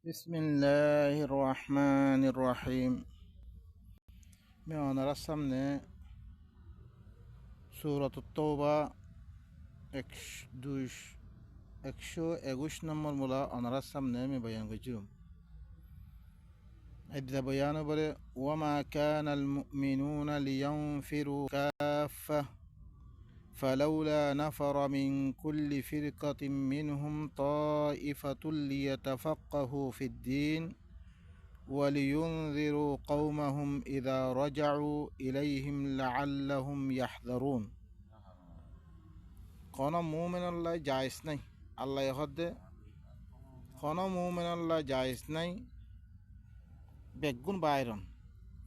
بسم الله الرحمن الرحيم. मैं हमारा सामने सूरत तौबा 121 নম্বর মূলা অনারার সামনে আমি বয়ান করছিলাম। এদিকে বয়ান বলে ওয়ামা কানাল মুমিনুনা লিয়ানফিরু কাফা فلولا نفر من كل فرقة منهم طائفة ليتفقهوا في الدين ولينذروا قومهم إذا رجعوا إليهم لعلهم يحذرون. কোনো মুমিন আল্লাহ জায়েজ নাই, আল্লাহ হদে কোনো মুমিন আল্লাহ জায়েজ নাই বেগুন বাইরন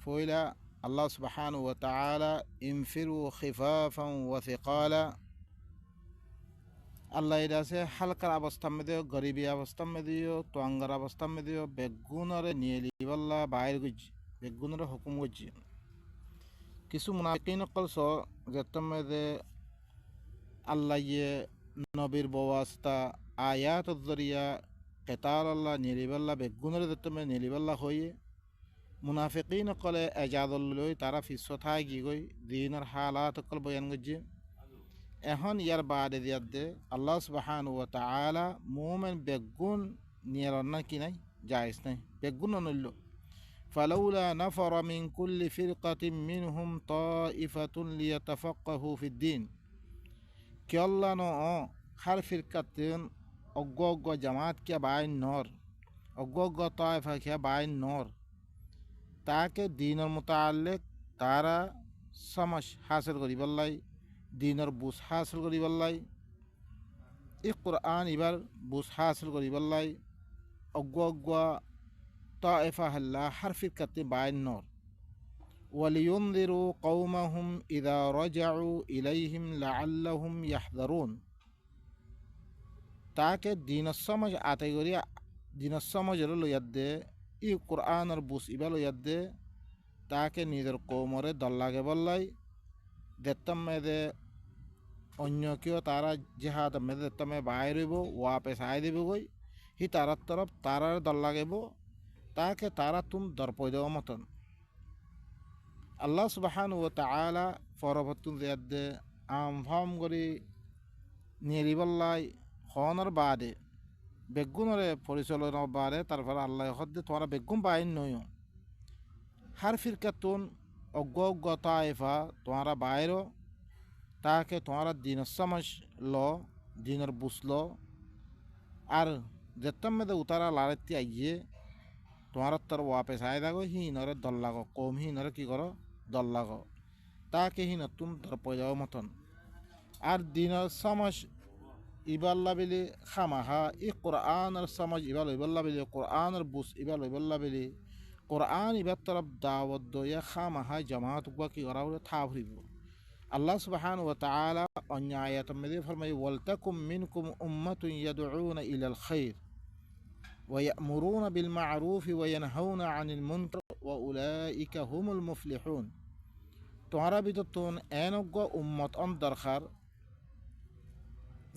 ফইলা আল্লাহ সুবহানাহু ওয়া তাআলা ইনফিরু খিফাফান ওয়া সিকালা আল্লাহ ইদাসে হালকার অবস্থা মেদিও গরিবী অবস্থা মেদিও তোয়াঙ্গার অবস্থা মেদিও বেগুনরে নিয়ে লিবাল্লা বাইর গুজি বেগুনরে হুকুম গুজি কিছু মুনাফিকিন কলস যেতমেদে আল্লাহ ইয়ে নবীর বওয়াস্তা আয়াত জরিয়া কেতাল আল্লাহ নিলিবাল্লা বেগুনরে যেতমে নিলিবাল্লা হয়ে মুনাফিকিন কলে এজাদুল্লই তারা ফিসথায় গি গই দিনের হালাত কল বয়ান গুজি এখন ইয়ার বাদে দিয়াদে আল্লাহ সুবহানাহু ওয়া তাআলা মুমিন বেগুন নিয়ারন না কি নাই জায়েজ নাই বেগুন নইল ফালাউলা নাফারা মিন কুল্লি ফিরকাতিন মিনহুম তাইফাতুন লিয়াতাফাক্কাহু ফিদ্দিন কিয়াল্লা ন হার ফিরকাতিন অগ্গ জামাত কে বাইন নর অগ্গ তাইফা কে বাইন নর তাকে দিনের মুতাআল্লিক তারা সমঝ হাসিল করিবাল্লাই দিনের বুঝ হাসিল করিবাল্লাই এই কোরআন এবার বুঝ হাসিল করিবাল্লাই অগ্গ তাইফা হাল্লা হার ফিরকাতি বাইন নর ওয়ালিয়ুনযিরু কওমাহুম ইযা রাজাউ ইলাইহিম লাআল্লাহুম ইয়াহযারুন তাকে দিনের সমঝ আতে করিয়া দিনের সমঝ লইয়াদে এই কোরআনের বুঝ ইবা লইয়াদে তাকে নিজের কৌমরে দল্লাগে বললাই দেখতাম মেয়েদে অন্য কেউ তারা জেহাদ মেয়েদে দেখতাম বাইর হইব ওয়াপে সাই দিব গই হি তারার তরফ তারার দল লাগাইব তাকে তারা তুম দরপই দেওয়া মতন আল্লাহ সুবহানাহু ওয়া তাআলা পরবর্তী জিয়াদে আমফাম করি নিরিবল্লাই হনর বাদে বেগুনরে পরিচালনার বাদে তারপর আল্লাহ হদ্দে তোমরা বেগুন বাইন নয় হার ফিরকাতুন অগ্গ তাইফা তোমরা বাইর তাকে তোমরা দিনের সমঝ ল দিনের বুঝল আর যেতাম মেদে উতারা লাড়াইতে আইয়ে তোমার তোর ওয়াপে সাই দাগো হি নরে দল লাগো কম হি নরে কি করো দল লাগো তাকে হি নতুন তোর পয়দাও মতন আর দিনের সমঝ ইবাল্লা বিলি খামাহা ই কোরআনের সমঝ ইবাল ইবাল্লা বিলি কোরআনের বুঝ ইবাল ইবাল্লা বিলি কোরআন ইবার তরফ দাওয়াত দইয়া খামাহা জামাত কি করা হলে থা ভরিব আল্লাহ সুবহানাহু ওয়া তাআলা অন্য আয়াতের মধ্যে ফরমায় ওয়ালতাকুম মিনকুম উম্মাতুন ইয়াদউনা ইলাল খায়র ওয়া ইয়া'মুরুনা বিল মা'রুফ ওয়া ইয়ানহাউনা আনিল মুনকার ওয়া উলাইকা হুমুল মুফলিহুন তোমরা ভিতরতুন এনগ্গ উম্মত অন দরকার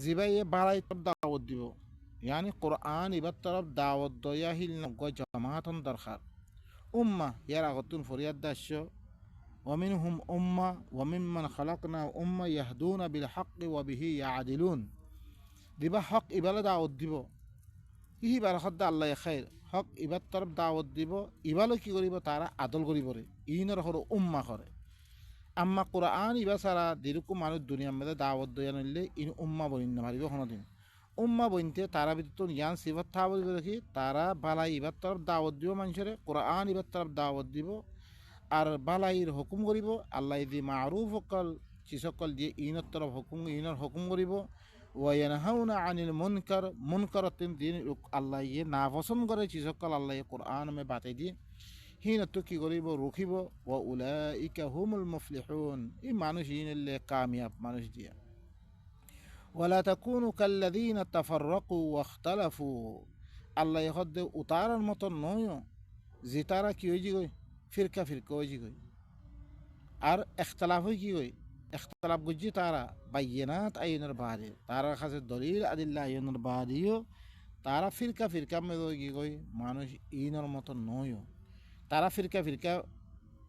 জিবাইয়ে বাড়াই দাওয়াত দিব ইয়ানি কোরআন ইবার তরফ দাওয়াত দয়া হিল নগ্গ জামাত অন দরকার উম্মাহ ইয়ার আগতুন ফরিয়াদ দাস্য ومنهم أمة وممن خلقنا أمة يهدون بالحق وبه يعدلون দিবা হক ইবালে দাওয়াত দিব ইহি বারখত আল্লাহ খাইর হক ইবার তরফ দাওয়াত দিব ইবালে কি করিব তারা আদল করিব রে ইনর হর উম্মা করে আম্মা কোরআন ইবা সারা দিরকম মানুষ দুনিয়ার মধ্যে দাওয়াত দয়া নইলে ইন উম্মা বইন না মারিব কোনোদিন উম্মা বইনতে তারা ভিতর ইয়ান সিফাত থা বলিব দেখি তারা বালাই ইবার তরফ দাওয়াত দিব মানুষের কোরআন ইবার তরফ দাওয়াত দিব আর বালাইর হুকুম করিব আল্লাহ দি মারুফ অকল চিসকল দিয়ে ইনের তরফ হুকুম ইনর হুকুম করিব ওয়ায়ানহাউনা আনিল মুনকার মুনকারাতিন দিন আল্লাহ ইয়ে না পছন্দ করে চিসকল আল্লাহ কোরআন মে বাতাই দিয়ে হিনত কি করিব রখিব ওয়া উলাইকা হুমুল মুফলিহুন এই মানুষ ইনলে কামিয়াব মানুষ দিয়া ওয়ালা তাকুনু কাল্লাযিনা তাফাররাকু ওয়াখতালাফু আল্লাহ হদ্দে উতারার মতো নয় যে তারা কি হয়ে গই ফিরকা ফিরকা হয়ে গই আর এখতলাফ হয়ে কি গই এখতলাফ গুজি তারা বাইনাত আইনের বাদে তারা কাছে দলিল আদিল্লাহ আইনের বাদিও তারা ফিরকা ফিরকা মেদো কি কই মানুষ ইনর মতো নয়ও তারা ফিরকা ফিরকা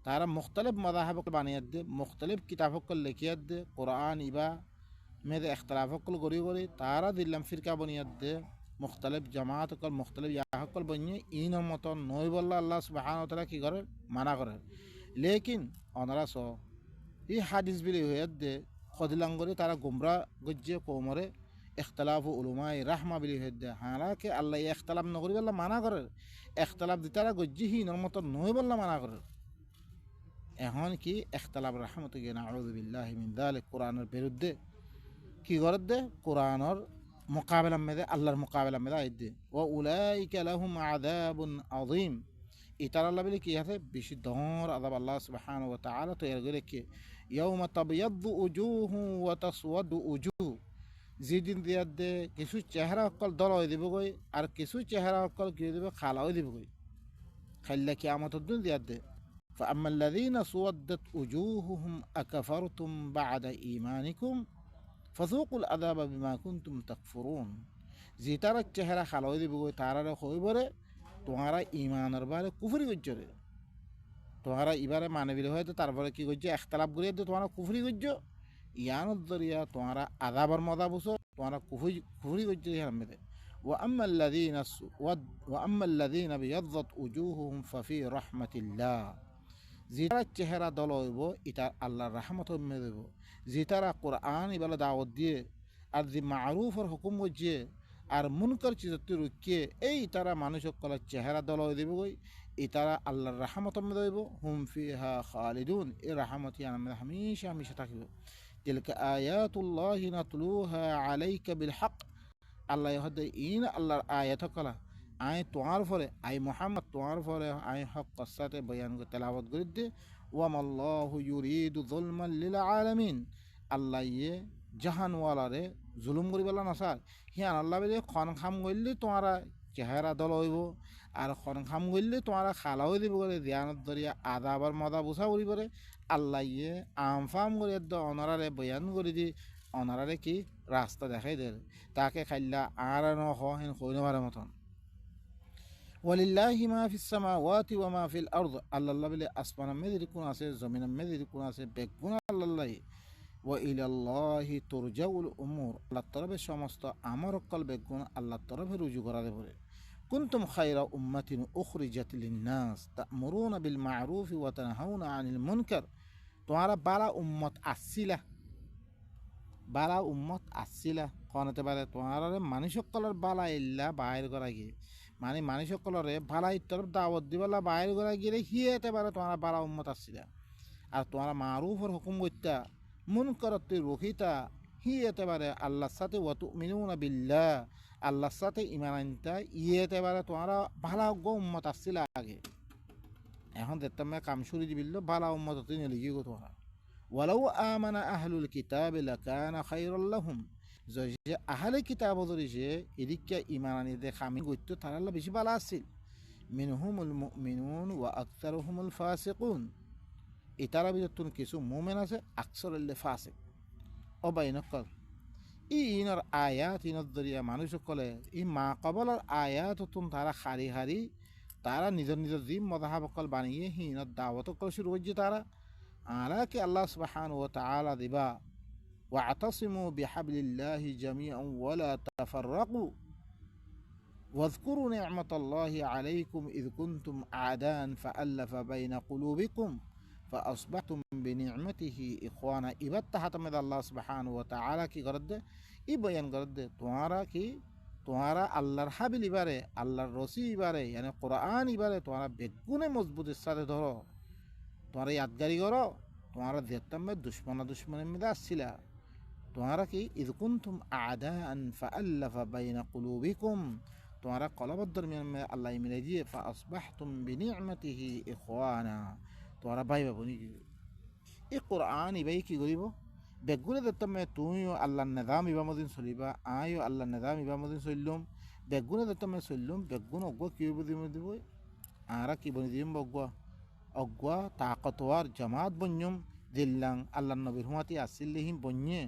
তারা মুখতলিফ মাদাহাবক বানিয়াত দে মুখতলিফ কিতাবকল লিখিয়াত দে কোরআন ইবা মেদে ইখতলাফকল গড়ি গড়ি তারা দিল্লাম ফিরকা বনিয়াত দে মুখতলিফ জামাতকল মুখতলিফ ইয়াহকল বনিয়ে ইনর মতো নয় বললা আল্লাহ সুবহানাহু ওয়া তাআলা কি করে মানা করে লেকিন অনারা স এই হাদিস বিলি হয়ে দে খদিলাঙ্গরে তারা গুমরা গজ্জে কোমরে ইখতলাফ উলুমাই রাহমা বিলি হয়ে দে হালাকে আল্লাহ ইখতলাফ নগরি বললা মানা করে ইখতলাফ দি তারা গজ্জি হিনর মতো নয় বললা মানা করে এখন কি ইখতলাফ রাহমত গিয়ে নাউযু বিল্লাহি মিন যালিক কোরআনের বিরুদ্ধে কি করে দে কোরআনের মোকাবেলা মেদে আল্লাহর মোকাবেলা মেদে আইদ দে ও উলাইকা লাহুম আযাবুন আযীম ইতার আল্লাহ বলে কি আছে বেশি দর আযাব আল্লাহ সুবহানাহু ওয়া তাআলা তৈরি করে কি ইয়াউমা তাবিয়াদ্দু উজুহু ওয়া তাসওয়াদু উজুহ যেদিন দিয়া দে কিছু চেহারা অকল দল হয়ে দিব গই আর কিছু চেহারা অকল কি দিব খালা হয়ে দিব গই খাইলা কিয়ামতের দিন দিয়া দে فأما الذين سودت وجوههم أكفرتم بعد إيمانكم فذوقوا العذاب بما كنتم تكفرون زيتار الچهرة خلوي دي بگوي تارا خوي بره তোমারা ঈমানের বারে কুফরি গজ্জরে তোমারা ইবারে মানবিল হয়তো তারপরে কি গজ্জে ইখতিলাফ করে দে তোমারা কুফরি গজ্জ ইয়ানত দরিয়া তোমারা আযাবের মজা বুঝো তোমারা কুফরি গজ্জে হামদে وأما الذين بيضت وجوههم ففي رحمة الله জিতারা চেহারা দল হইব এটা আল্লাহর রহমত মেয়ে দেব জিতারা কোরআন ইবালা দাওয়াত দিয়ে আর যে মারুফর হুকুম গজিয়ে আর মুনকার চিজত্তি রুকিয়ে এই তারা মানুষ সকলের চেহারা দল হয়ে দেব গই এই তারা আল্লাহর রহমত মেয়ে দেব হুম ফিহা খালিদুন এই রহমতি আমরা হামেশা হামেশা থাকিব তিলকা আয়াতুল্লাহি নাতলুহা আলাইকা বিল হক আল্লাহ হদে ইন আল্লাহর আয়াত কলা আই তোমার ফলে আই মোহাম্মদ তোমার ফলে আই হক কসাতে বয়ান করে তেলাওয়াত করে দে ওয়ামাল্লাহু ইউরিদু যুলমান লিল আলামিন আল্লাহ ইয়ে জাহানওয়ালারে জুলুম করিবেলা নাসার হিয়ান আল্লাহ বলে খন খাম করলে তোমারা চেহারা দল হইব আর খন খাম করলে তোমারা খালা হয়ে দিব করে ধ্যানত ধরিয়া আদাবার মদা বুঝা করি করে আল্লাহ ইয়ে আমফাম করে অনারারে বয়ান করে দি অনারারে কি রাস্তা দেখাই দে তাকে খাইলা আর ন হেন কইনবারের মতন ওয়ালিল্লাহি মা ফিস সামাওয়াতি ওয়া মা ফিল আরদ আল্লাহ বলে আসমান মেদি কোন আছে জমিন মেদি কোন আছে বেগুন আল্লাহ ওয়া ইলাল্লাহি তুরজাউল উমুর আল্লাহর তরফে সমস্ত আমর অকল বেগুন আল্লাহর তরফে রুজু করা দেবে কুনতুম খায়রা উম্মাতিন উখরিজাত লিন-নাস তা'মুরুনা বিল মা'রুফ ওয়া তানহাউনা আনিল মুনকার তোমরা বালা উম্মত আসছিলা কোনতে পারে তোমার মানুষ সকলের বালা ইল্লা বাইর করা গিয়ে মানে মানুষ সকলরে বালাই তরফ দাওয়াত দিবেলা বাইর করা গিয়ে হিয়েতে পারে তোমার বালা উম্মত আসছিলা আর তোমার মারুফর হুকুম করতা মুনকারত রখিতা হিয়েতে পারে আল্লাহর সাথে ওয়া তুমিনুনা বিল্লাহ আল্লাহর সাথে ঈমান আনতা ইয়েতে পারে তোমার বালা গো উম্মত আসছিলা আগে এখন দেখতাম কাম শুরু দিবিল বালা উম্মত তিনি লিখি গো তোমার ওয়ালাউ আমানা আহলুল কিতাব লাকানা খায়রাল লাহুম যে আহলে কিতাব ধরে যে এদিকে ঈমান আনি দে খামি গইতো তারাল্লা বেশি ভালো আছিল মিনহুমুল মুমিনুন ওয়া আকতারুহুমুল ফাসিকুন ইতারা ভিতর কিছু মুমিন আছে আকসারুল ফাসিক ও বাইনকল ইনর আয়াত ইনর দরিয়া মানুষ সকলে ই মা কবলার আয়াত তারা হারি হারি তারা নিজের নিজের জিম মজাহাবকল বানিয়ে হিনর দাওয়াত কল শুরু হচ্ছে তারা আলাকে আল্লাহ সুবহানাহু ওয়া তাআলা দিবা واعتصموا بحبل الله جميعا ولا تفرقوا واذكروا نعمة الله عليكم إذ كنتم أعداء فألف بين قلوبكم فأصبحتم بنعمته إخوانا إبت تحت من الله سبحانه وتعالى كي قرد إبيان قرد তোমারা আল্লাহর হাবিল ইবারে আল্লাহর রসি ইবারে মানে কোরআন ইবারে তোমারা বেগুনে মজবুতের সাথে ধরো তোমারা ইয়াদগারি করো তোমারা দেখতাম দুশ্মনের মধ্যে আসছিলা তোমারা কি ইদ কুনতুম আদাআন ফাআল্লাফা বাইনা কুলুবিকুম তোমারা কলবত দরমিয়ান মে আল্লাহ মিলে দিয়ে ফাআসবাহতুম বিনি'মাতিহি ইখওয়ানা তোমারা ভাই বাবুনি এই কোরআন ইবাই কি করিব বেগুনে দেখতাম তুমিও আল্লাহর নিজাম ইবা মদিন চলিবা আইও আল্লাহর নিজাম ইবা মদিন চললুম বেগুনে দেখতাম চললুম বেগুন অগ্বা কি দিব আরা কি বনি দিম বগ্বা অগ্বা তাকতওয়ার জামাত বন্যম দিল্লাং আল্লাহ নবীর হুমাতি আসিল্লিহিম বন্যে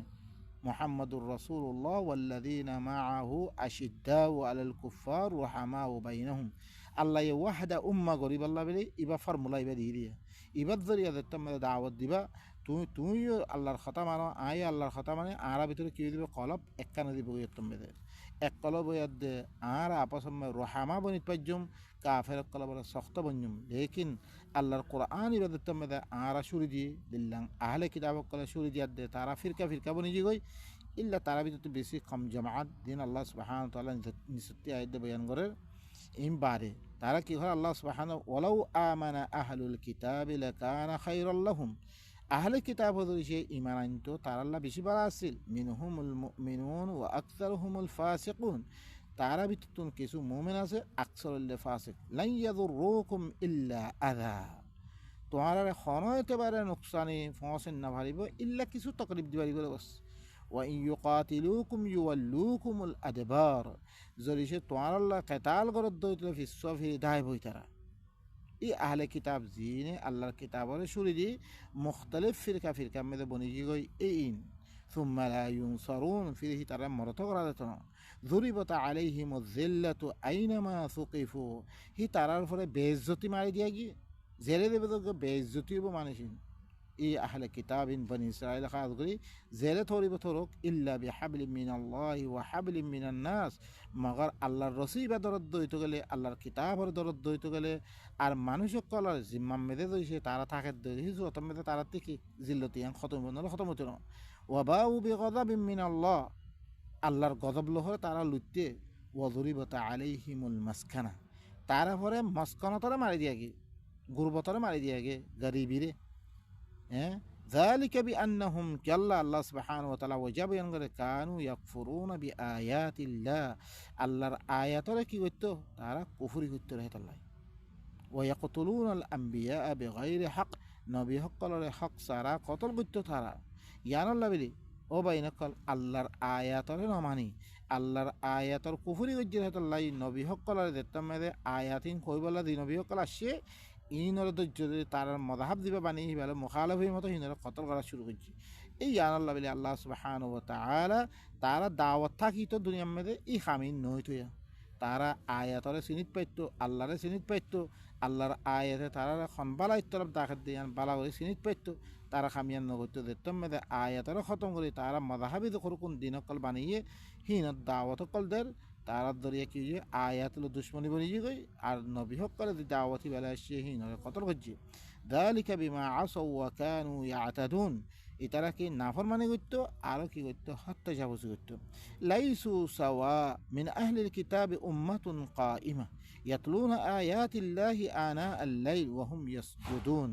মুহাম্মাদুর রাসূলুল্লাহ ওয়াল্লাযীনা মাআহু আশিদ্দাউ আলাল কুফফার রুহামাউ বাইনাহুম। আল্লাহ ওয়াহদা উম্মা গরিব আল্লাহ বলে ইবা ফর্মুলা ইবা দিয়ে দিয়ে ইবার জরিয়া তোমার দাওয়াত দিবা। তুমিও আল্লাহর কথা মানো, আই আল্লাহর কথা মানে আরা ভিতরে কি দিবে কলব একখানে দিব তোমাদের এক কলব দে আর আপস রোহামা বনিত পাইজুম কাফের কলব শক্ত বঞ্জুম। লেকিন আল্লাহর কোরআন ইবাদত তোমাদের আরা সুরি দিয়ে দিল্লাং আহলে কিতাব কলে সুরি দিয়া দে তারা ফিরকা ফিরকা বনি যে গই ইল্লা তারা ভিতরে বেশি কম জামাত দিন আল্লাহ সুবহানাহু ওয়া তাআলা নিসত্তি আয়াত বয়ান করে ইম বারে তারা কি হয় আল্লাহ সুবহানাহু ওয়ালাউ আমানা আহলুল কিতাবি লাকানা খায়রাল লাহুম। আহলে কিতাব হদরি সে ইমান আনতো তার আল্লাহ বেশি ভালো আছিল। মিনহুমুল মুমিনুন ওয়া আকসারুহুমুল ফাসিকুন। তারা ভিতর কিছু মুমিন আছে, আকসারুল ফাসিক। লাই ইয়াদুররুকুম ইল্লা আযা। তোমার খনয়তে পারে নুকসানি ফসেন না ভারিব ইল্লা কিছু তকলিফ দিবারি করে বস। ওয়া ইয়ুকাতিলুকুম ইউওয়াল্লুকুমুল আদবার। যদি সে তোমার আল্লাহ কেতাল করত দইতলে ফিসফি দায় বই তারা ই আহলে কিতাব জিনে আল্লাহর কিতাবরে শুরি দি মুখতালিফ ফিরকা ফিরকা মেদে বনি গই ইন সুম্মা লা ইউনসারুন ফিরহি তারা মরত করা যেত না। যুরিবাত আলাইহিমুয যিল্লাতু আইনামা সুকিফু। হি তারার ফলে বেইজ্জতি মারি দিয়া গিয়ে জেলে দেবে তো বেইজ্জতি হবো মানুষিন। ই আহলে কিতাবিন বনি ইসরাইল খাস করি জেলে থরিব থরক ইল্লা বিহাবলিম মিনাল্লাহি ওয়া হাবলিম মিনান নাস। মগর আল্লাহর রসি বা দরদ দইতে গেলে আল্লাহর কিতাবর দরদ দইতে গেলে আর মানুষক কলার জিম্মাম মেদে দইছে তারা থাকে দইছে অত মেদে তারা থেকে জিল্লতি খতম বন্ধ খতম হতো না। ওয়াবাউ বিগযাবিম মিনাল্লাহ। আল্লাহর গজব লহ তারা লুটতে ওয়াযুরিবাতা আলাইহিমুল মাসকানা। তারা পরে মস্কানতরে মারি দিয়া গে গুরবতরে মারি দিয়া গে গরিবিরে। হ্যাঁ যালিকা বিআন্নাহুম কাল্লা আল্লাহ সুবহানাহু ওয়া তাআলা ওয়াজাব করে কানু ইয়াকফুরুনা বিআয়াতিল্লাহ। আল্লাহর আয়াতরে কি করতো তারা কুফরি করতে রহে আল্লাহ। ওয়া ইয়াকতুলুনাল আমবিয়া বিগাইরি হক। নবী হকলরে হক সারা কতল করতো তারা ইয়ানাল্লাহ বলি ও বাইনকল আল্লাহর আয়াতরে ন মানি আল্লাহর আয়াতর কুফরি গজ্জির হেতাল্লাহ নবী হকলরে দেখতাম মেদে আয়াতিন কইবলা দি নবী হকল আসছে ইনর যদি তার মদাহাব দিবে বানিয়ে হিবালে মুখালফির মতো হিনর কতল করা শুরু করছে। এই আল্লাহ বলি আল্লাহ সুবহানাহু ওয়া তাআলা তারা দাওয়াত থাকিত দুনিয়ার মধ্যে ই খামিন নই তুইয়া তারা আয়াতরে চিনিত পাইতো আল্লাহরে চিনিত পাইতো আল্লাহর আয়াতে তারা খনবালাই তরফ দাখাত দিয়ান বালা করে চিনিত পাইতো তারা খামিয়ান নগত্য দেখতাম মেদে আয়াতরে খতম করে তারা মদাহাবি কোন দিনকল বানিয়ে হিনত দাওয়াত কল দের তারা দরিয়া কি আয়াতুল দুশ্মনী বনি গই আর নবী হকলে দাওয়াতি বেলা আসছে হিন কতল করছে। যালিকা বিমা আসাউ ওয়া কানু ইয়াতাদুন। এটারা কি নাফরমানি করতো আরও কি করতো হত্যা যাবসি করতো। লাইসু সাওয়া মিন আহলিল কিতাবি উম্মাতুন কাইমা ইয়াতলুনা আয়াতিল্লাহি আনা আল-লাইল ওয়া হুম ইয়াসজুদুন।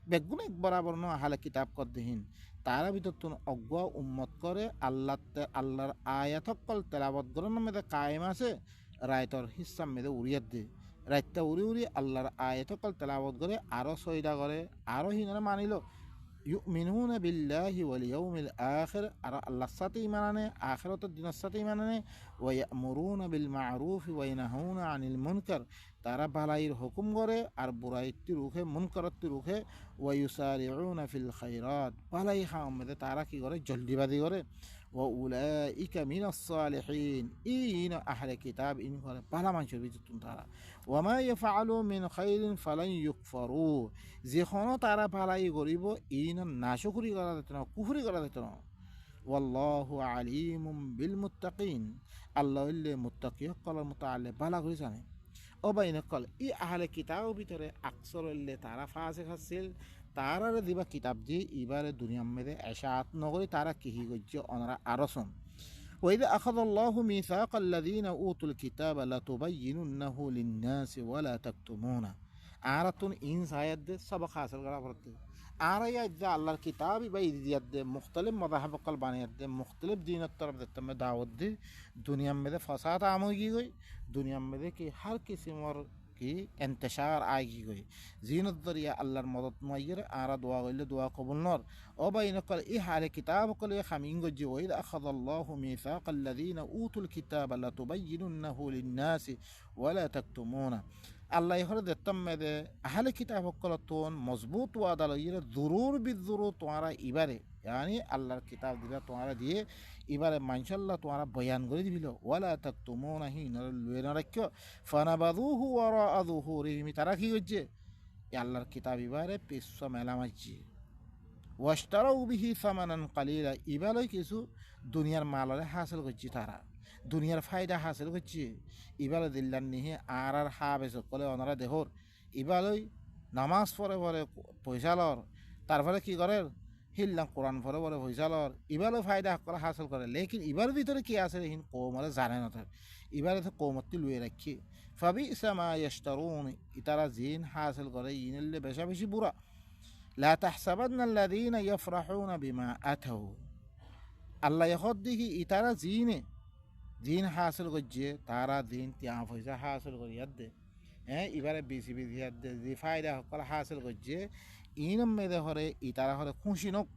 বেগুন এক বরাবর ন আহলে কিতাব কদ্দিহীন তারা ভিতর তুন অজ্ঞা উম্মত করে আল্লাহর আয়াতকল তেলাবত গরনের মেদে কায়েম আছে রায়তর হিসাম মেদে উড়িয়াত দে রাইতটা উড়ি উড়ি আল্লাহর আয়াতকল তেলাবত করে আরও সইদা করে আরও হিনারা মানিল। ইউমিনুনা বিল্লাহি ওয়াল ইয়াউমিল আখির। আর আল্লাহর সাথে ঈমান আনে আখিরাতের দিনের সাথে ঈমান আনে। ওয়া ইয়ামুরুনা বিল মা'রুফ ওয়া ইয়ানহাউনা আনিল মুনকার। তারা ভালাইয়ের হুকুম করে আর বুরাইতি রুখে মুনকারতি রুখে। ওয়া ইউসারিউনা ফিল খায়রাত। ভালাই কাম মধ্যে তারা কি করে জলদিবাজি করে। ওয়া উলাইকা মিনাস সালিহিন। ইন আহলে কিতাব ইন করে ভালা মানুষের ভিতর তারা। ওয়া মা ইয়াফআলু মিন খাইরিন ফালান ইউকফারু। যেখানে তারা ভালাই করিব ইন নাশকরি করা যেত না কুফরি করা যেত না। ওয়াল্লাহু আলিমুম বিল মুত্তাকিন। আল্লাহ মুত্তাকি সকলের মুতাআল্লিক ভালা করে জানে। ও বাইনকল ই আহলে কিতাবের ভিতরে আকসর তারা ফাসিক আছিল তারা দিবা কিতাব দিয়ে এবারে দুনিয়ার মধ্যে এশাআত নগরী তারা কিহি গজ্য অনারা আরসন। وإذا أخذ الله ميثاق الذين أوتوا الكتاب لتبيننه للناس ولا تكتمونه. আরাতুন ইনসায়াত সবক হাসিল করা পড়তে আর ইয়াদ আল্লাহর কিতাব বা ইদিয়াত মুখতালিফ মাযহাব কল বানিয়াত মুখতালিফ দিনের তরফ দেখতে में दावत दे दुनिया में फसाद आमगी गई दुनिया में कि हर किस्म और की इंतशार आएगी गई जीनत दरिया अल्लाहर मदद मुय्यर आरा दुआ गइले दुआ कबूल नर ओ बाइन कल ई हाल किताब कल खमींग जी वइद अखदल्लाहु मीसाक़ल लदीना ऊतुल किताब लतुबय्यिनुन्नहु लिन्नास वला तक्तुमूना। আল্লাহ হরে দেখতাম মেদে আহলে কিতাব হকলতন মজবুত ওয়াদাল ইরে জরুর বিজরু তোমারা ইবারে ইয়ানি আল্লাহর কিতাব দিবা তোমারা দিয়ে এবারে মানশাল্লাহ তোমারা বয়ান করে দিবিল ওয়ালা তাকতুমুনা হিনা লুয়েনা রাখিও ফানাবাদুহু ওয়ারা যুহুরিহিম তারা কি হচ্ছে আল্লাহর কিতাব এবারে পিছু মেলা মারছি ওয়াশতারাউ বিহি সামানান কালিলা ইবালই কিছু দুনিয়ার মালরে হাসিল করছি তারা দুনিয়ার ফায়দা হাসিল করছি ইবালে দিল্লার নিহে আর হা বেসক কলে ওনারা দেহর ইবালই নামাজ পড়ে পড়ে পয়সা লর তারপরে কি করে হিল্লাম কোরআন পড়ে পড়ে পয়সা লর ইবালও ফায়দা করে হাসিল করে লেকিন ইবার ভিতরে কি আছে হিন কৌমরে জানে না তার ইবারে তো কৌমতটি লুয়ে রাখি ফাবি ইসামা ইয়স্তারুন ইতারা জিন হাসিল করে ইনলে বেশা বেশি বুড়া لا تحسبن الذين يفرحون بما أتوا আল্লাহ এখন দেখি ইতারা দিন হাসিল করছে তারা দিন তিয়া পয়সা হাসিল করি দে হ্যাঁ এবারে বেশি বেশি দে যে ফায়দা সকল হাসিল করছে ইনম মেদে হরে ইতারা হরে খুশি নক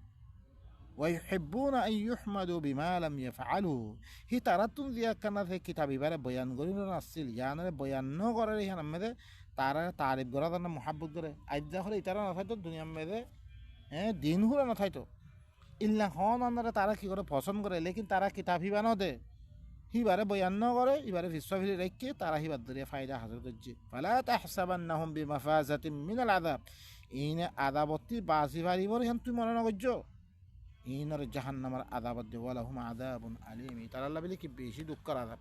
ويحبون أن يحمدوا بما لم يفعلوا হি তারা তুমি দিয়া কানা থেকে কিতাব এবারে বয়ান করি আসছিল ইয়ানের বয়ান ন করে এখানে মেদে তারা তারিফ করা তার মহাব্বত করে আইজা হলে ইতারা না থাকতো দুনিয়ার মেদে হ্যাঁ দিন হুরা না থাকতো ইল্লা হন আন্দারে তারা কি করে পছন্দ করে লেকিন তারা কিতাব হিবানো দে হিবারে বয়ান ন করে এবারে বিশ্বভিলি রেখে তারা হিবার ধরে ফায়দা হাসিল করছে ফালা তাহসাবান্নাহুম বিমাফাজাতিম মিনাল আযাব ইনে আযাবতি বাসি ভারিবর হেন তুই মনে না করছো ইনর জাহান্নামের আযাবত দে ওয়ালাহুম আযাবুন আলীম তারা আল্লাহ বলে কি বেশি দুঃখের আযাব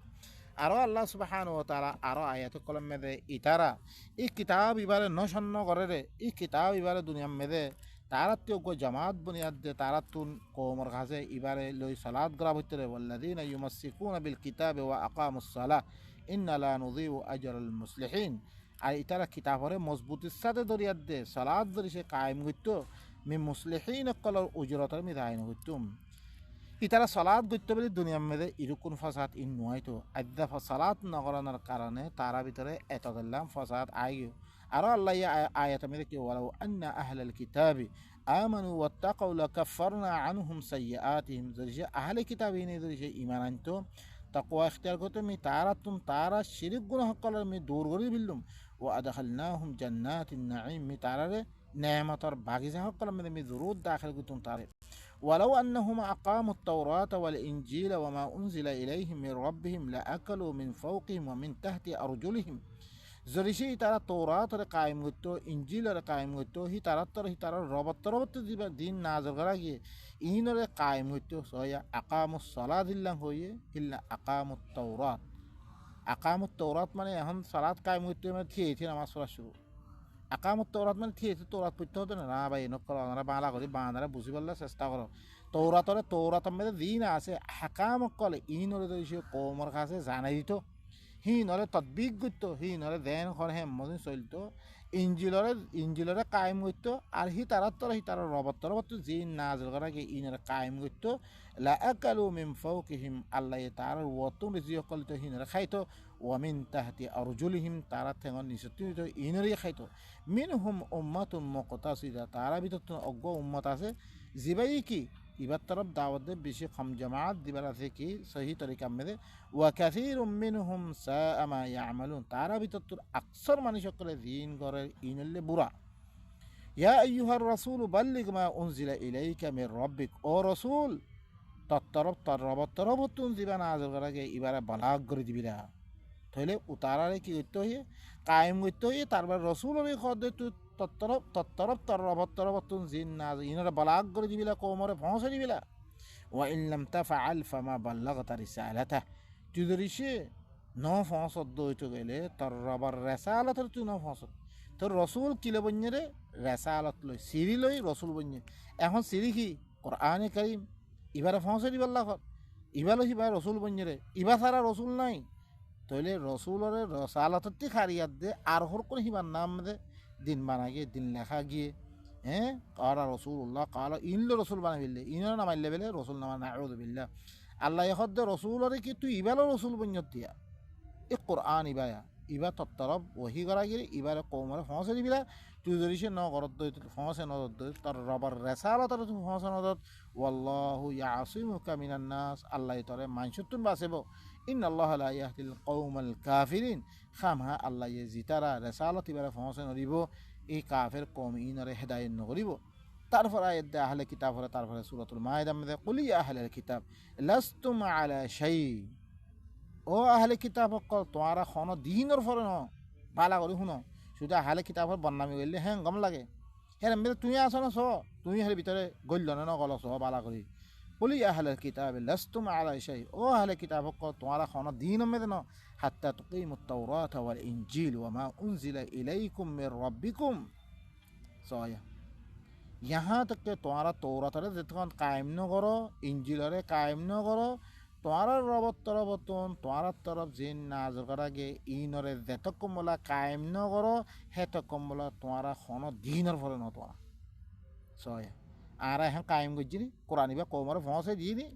আরও আল্লাহ সুবহানাহু ওয়া তাআলা আরও আয়াত কলম মেদে ইতারা এই কিতাব ইবারে নসন্ন করে রে এই কিতাব ইবারে দুনিয়ার মেদে তারাতেও গো জামাত বুনিয়াদ দে তারাতুন কওমর কাছে ইবারে লই সালাত গরা হইতে রে ওয়াল্লাযিনা ইউমাসসিকুনা বিল কিতাবি ওয়া আকামুস সালাহ ইন্না লা নুযিউ আজরাল মুসলিহিন আর ইতারা কিতাবরে মজবুতির সাথে দরিয়াদ দে সালাত ধরে সে কায়েম হইতো মি মুসলিহিন কলর উজরতের মি দায়ন হইতুম ইতারা সালাত গইতে বলি দুনিয়ার মেদে ইরুকুন ফাসাদ ইন নয়তো আদ্যা সালাত নগরানোর কারণে তারা ভিতরে এতদল্লাম ফাসাদ আইগো আরও আল্লাহ আয়াত মেদে কি ওয়ালাউ আন্না আহলাল কিতাবি আমানু ওয়াত্তাকাউ লাকাফারনা আনহুম সাইয়্যাতিহিম যদি আহলে কিতাব ইনে যদি ঈমান আনতো তাকওয়া ইখতিয়ার করতে মি তারা শিরক গুনাহ কলার মি দূর করে দিলুম ওয়া আদখালনাহুম জান্নাতিন নাঈম মি তারারে নেয়ামতর বাগিচা কলার মেদে মি জরুর দাখিল করতুম তারে ولو أنهم أقاموا التوراة والإنجيل وما أنزل إليهم من ربهم لأكلوا من فوقهم ومن تحت أرجلهم যদি সেই তারা তৌরাতরে কায়েম করতো ইঞ্জিলরে কায়েম করতো হি তারা রবত দিবা দিন নাজর করা গিয়ে ইনরে কায়েম করতো সয়া আকামুস সালাত দিল্লাম হইয়ে হিল্লা আকামুত তৌরাত মানে এখন সালাত কায়েম করতে মানে থিয়ে নামাজ পড়া শুরু আকামত তৌরাত মানে থিয়ে তৌরাত পড়তে হতো না ভাই এনক করো আমরা বাংলা করি বাংলারা বুঝি পারলে চেষ্টা করো তৌরাতের মধ্যে দিন আছে হাকামক কলে ইনরে তো কৌমর কাছে জানাই দিত হি নরে তদবিক করতো হি নরে দেন ঘর হেমদিন চলতো ইঞ্জিলরে কায়েম করতো আর হি তারা রবত জিন নাজল করা গিয়ে ইনরে কায়েম করতো লাআকালু মিন ফাওকিহিম আল্লাহ তার ওয়াতুম রিজিক কলতো হিনরে খাইতো ওয়ামিন তাহতি আরজুলিহিম তারা ঠেঙর নিচতে ইনরে খাইতো মিনহুম উম্মাতুন মুকতাসিদা তারা ভিতর অজ্ঞ উম্মত আছে জিবাই কি ইবার তরফ দাওয়াত দে বেশি কম জামাত দিবার আছে কি সহি তরিকা মেদে ওয়া কাসীরুম মিনহুম সাআ মা ইয়ামালুন তারা ভিতর তোর আকসর মানুষ করে দিন করে ইনলে বুড়া ইয়া আইয়ুহার রাসূল বাল্লিগ মা উনজিলা ইলাইকা মির রাব্বিক ও রাসূল তর রব তুন দিবা নাযিল করা গে ইবারে বালাগ করে দিবিরা তাহলে উতারারে কি করতে হইয়ে কায়েম করতে হইয়ে তারপর রাসূলের খদ তুই তর রব তুন জিন না ইনরে বালাগ করে দিবিলা কোমরে পৌঁছে দিবিলা ওয়া ইন লাম তাফআল ফামা বাল্লাগতা রিসালাতা তুই যদি সে ন পৌঁছত দইতে গেলে তোর রবার রেসালাতের তুই ন পৌঁছত তোর রসুল কিলে বন্যরে রেসালত লই সিরি লই রসুল বন্যে এখন সিরি কি কোরআনে কারীম ইবারে পৌঁছে দিবাল্লা ইবালো হিবা রসুল বন্যরে ইবা ছাড়া রসুল নাই তাইলে রসুলরে রসালাতটি খারিয়াত দে আর হর কোন হিবার নাম দে দিন বানা গিয়ে দিন লেখা গিয়ে হ্যাঁ কারা রসুল্লাহ কালা ইনলো রসুল বানা ফেললে ইনও নামাইলে বেলে রসুল নামা নাউযু বিল্লাহ আল্লাহ এখন দে রসুলরে কি তুই ইবালো রসুল বন্যত দিয়া এ কোরআন ইবা তত্তরব ওহি করা গিয়ে ইবারে কৌমরে ফসে দিবিলা তুই যদি সে ন করত ফসে নদত তোর রবার রেসালতর তুই ফসে নদত ওয়াল্লাহু ইয়াসিমুকা মিনান নাস আল্লাহ তরে মানসুতুন বাঁচেব ইন্নাল্লাহা লা ইয়াহদিল কওমাল কাফিরিন খামহা আল্লাহ জিতারা রেসালত ইবারে ফহসে নরিব এই কাফের কওম ইনরে হেদায়েত নকরিব। তারপর আয়াত দে আহলে কিতাব হলে তারপরে সূরাতুল মাইদা মধ্যে কুলি ইয়া আহলেল কিতাব লাস্তুম আলা শাই, ও আহলে কিতাব সকল তোমারা খন দিনের ফরে ন বালা করে শুনো, শুধু আহলে কিতাবর বদনামি করলে হ্যাঁ গম লাগে হ্যাঁ মেরে তুমি আছো না চ, তুমি হের ভিতরে গল্য না গল চ বালা করি। বলি আহলে কিতাব লাস্তুম আলা শাই, ও আহলে কিতাব সকল তোমারা খন দিন মেরে ন হাত্তা তুকিমুত তাওরাত ওয়াল ইনজিল ওয়া মা উনজিলা ইলাইকুম মির রাব্বিকুম সয়া, यहाँ तक के तुम्हारा तौरातरे जितकन कायम न करो, इंजिलरे कायम न करो, तुम्हारा रबत तरबतन तुम्हारा तरफ जिन नाजर करा गे इनरे जेतक मोला कायम न करो हे तक मोला तुम्हारा खनो दीनर फले न तुम्हारा सय आरा हैं कायम गजिनी कुरानी बे कोमरे फंसे जीनी